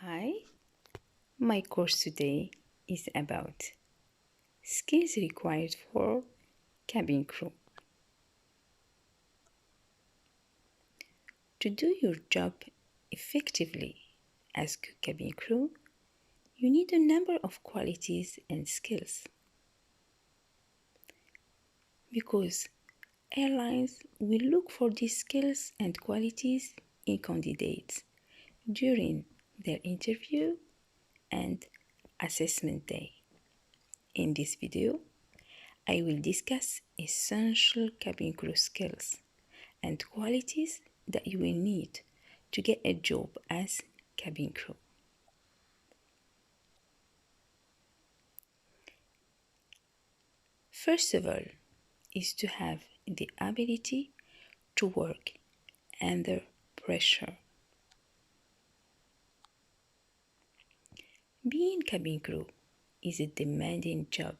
Hi, my course today is about skills required for cabin crew. To do your job effectively as cabin crew, you need a number of qualities and skills. Because airlines will look for these skills and qualities in candidates during their interview and assessment day. In this video, I will discuss essential cabin crew skills and qualities that you will need to get a job as cabin crew. First of all, is to have the ability to work under pressure. Being cabin crew is a demanding job,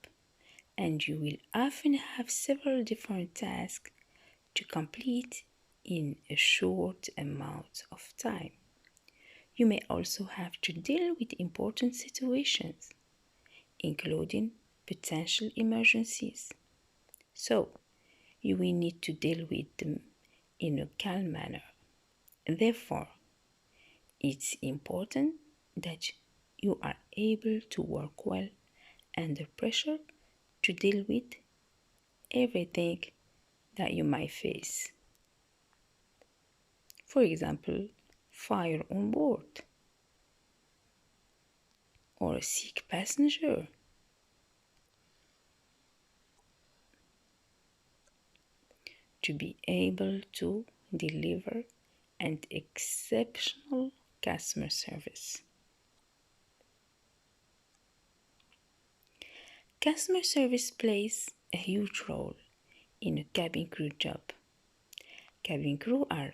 and you will often have several different tasks to complete in a short amount of time. You may also have to deal with important situations, including potential emergencies. So, you will need to deal with them in a calm manner. Therefore, it's important that you are able to work well under pressure to deal with everything that you might face. For example, fire on board or a sick passenger. To be able to deliver an exceptional customer service. Customer service plays a huge role in a cabin crew job. Cabin crew are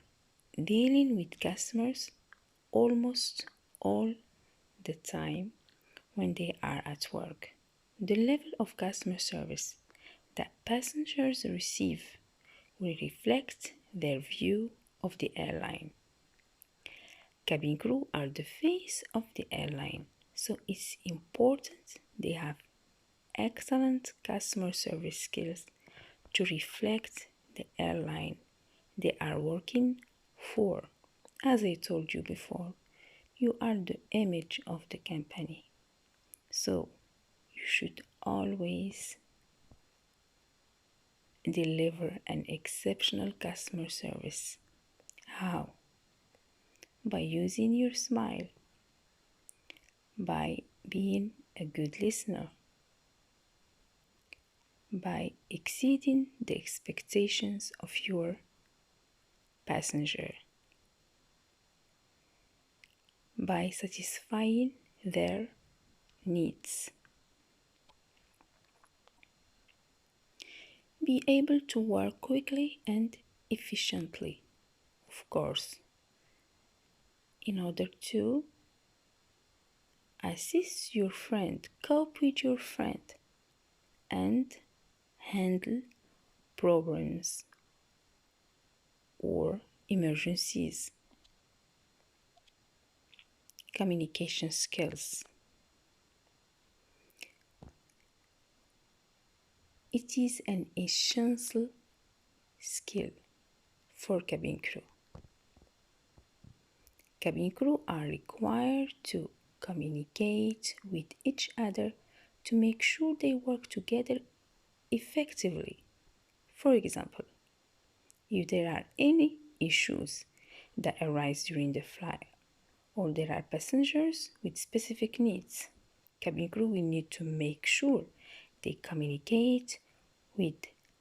dealing with customers almost all the time when they are at work. The level of customer service that passengers receive will reflect their view of the airline. Cabin crew are the face of the airline, so it's important they have excellent customer service skills to reflect the airline they are working for. As I told you before, you are the image of the company. So you should always deliver an exceptional customer service. How? By using your smile, by being a good listener, by exceeding the expectations of your passenger, by satisfying their needs. Be able to work quickly and efficiently, of course, in order to assist your friend, cope with your friend, and handle problems or emergencies. Communication skills. It is an essential skill for cabin crew. Cabin crew are required to communicate with each other to make sure they work together effectively. For example, if there are any issues that arise during the flight, or there are passengers with specific needs, cabin crew will need to make sure they communicate with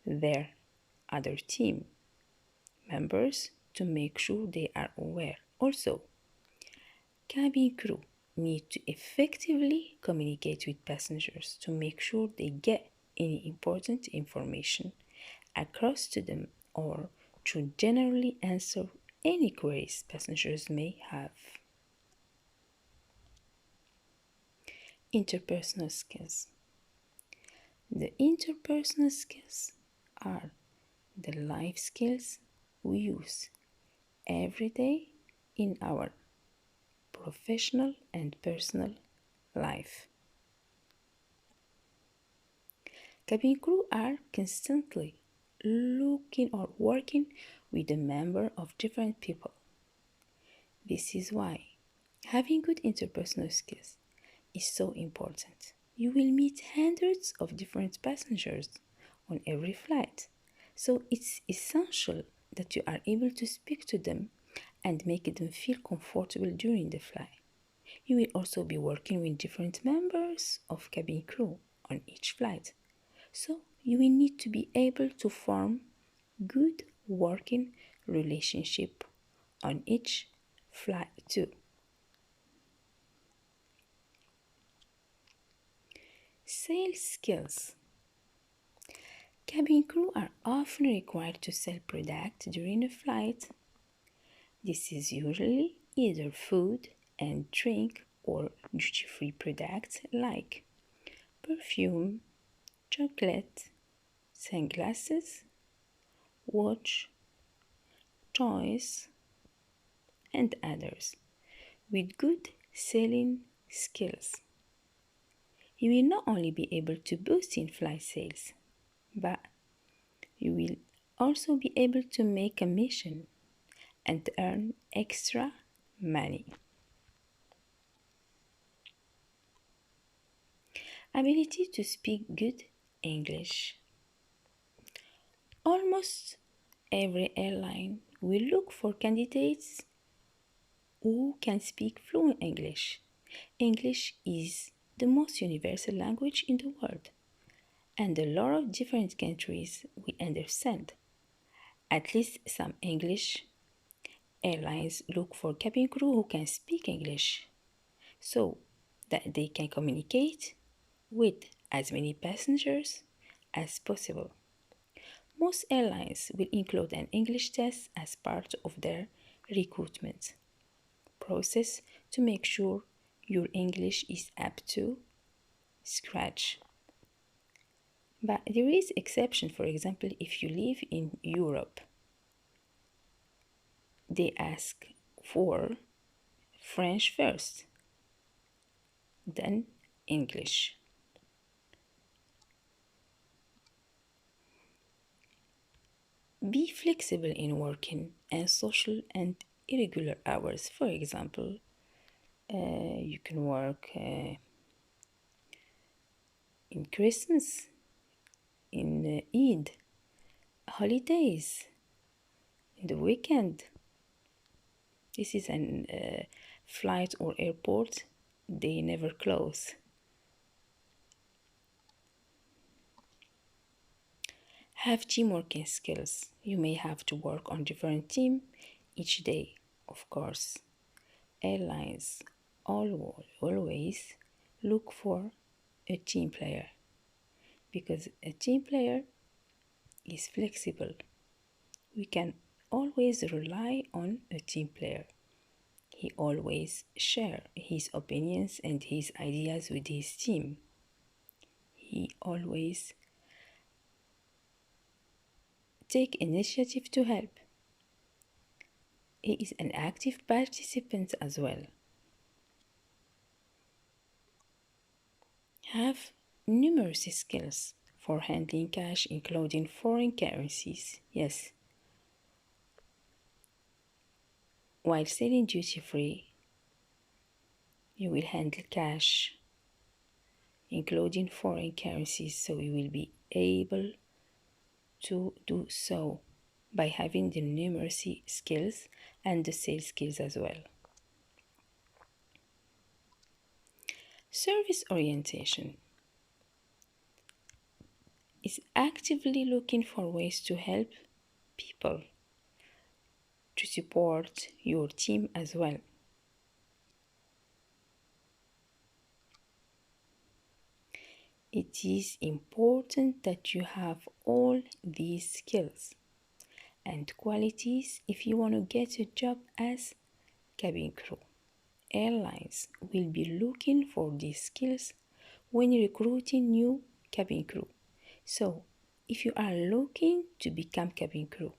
their other team members to make sure they are aware. Also, cabin crew need to effectively communicate with passengers to make sure they get any important information across to them or to generally answer any queries passengers may have. Interpersonal skills. The interpersonal skills are the life skills we use every day in our professional and personal life. Cabin crew are constantly looking or working with a member of different people. This is why having good interpersonal skills is so important. You will meet hundreds of different passengers on every flight, so it's essential that you are able to speak to them and make them feel comfortable during the flight. You will also be working with different members of cabin crew on each flight, so you will need to be able to form good working relationship on each flight too. Sales skills. Cabin crew are often required to sell products during a flight. This is usually either food and drink or duty-free products like perfume, chocolate, sunglasses, watch, toys, and others. With good selling skills, you will not only be able to boost in flight sales, but you will also be able to make a commission and earn extra money. Ability to speak good English. Almost every airline will look for candidates who can speak fluent English. English is the most universal language in the world, and a lot of different countries will understand. At least some English airlines look for cabin crew who can speak English so that they can communicate with as many passengers as possible. Most airlines will include an English test as part of their recruitment process to make sure your English is up to scratch. But there is exception. For example, if you live in Europe, they ask for French first, then English. Be flexible in working and social and irregular hours. For example, you can work in Christmas, in Eid, holidays, in the weekend. This is an flight or airport, they never close. Have teamwork skills. You may have to work on different team each day, of course. Airlines always look for a team player because a team player is flexible. We can always rely on a team player. He always share his opinions and his ideas with his team. He always take initiative to help. He is an active participant as well. Have numerous skills for handling cash, including foreign currencies. Yes. While selling duty free, you will handle cash, including foreign currencies, so you will be able to do so by having the numeracy skills and the sales skills as well. Service orientation is actively looking for ways to help people, to support your team as well. It is important that you have all these skills and qualities if you want to get a job as cabin crew. Airlines will be looking for these skills when recruiting new cabin crew. So, if you are looking to become cabin crew,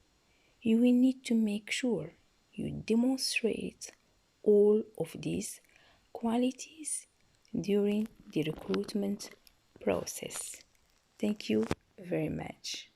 you will need to make sure you demonstrate all of these qualities during the recruitment process. Thank you very much.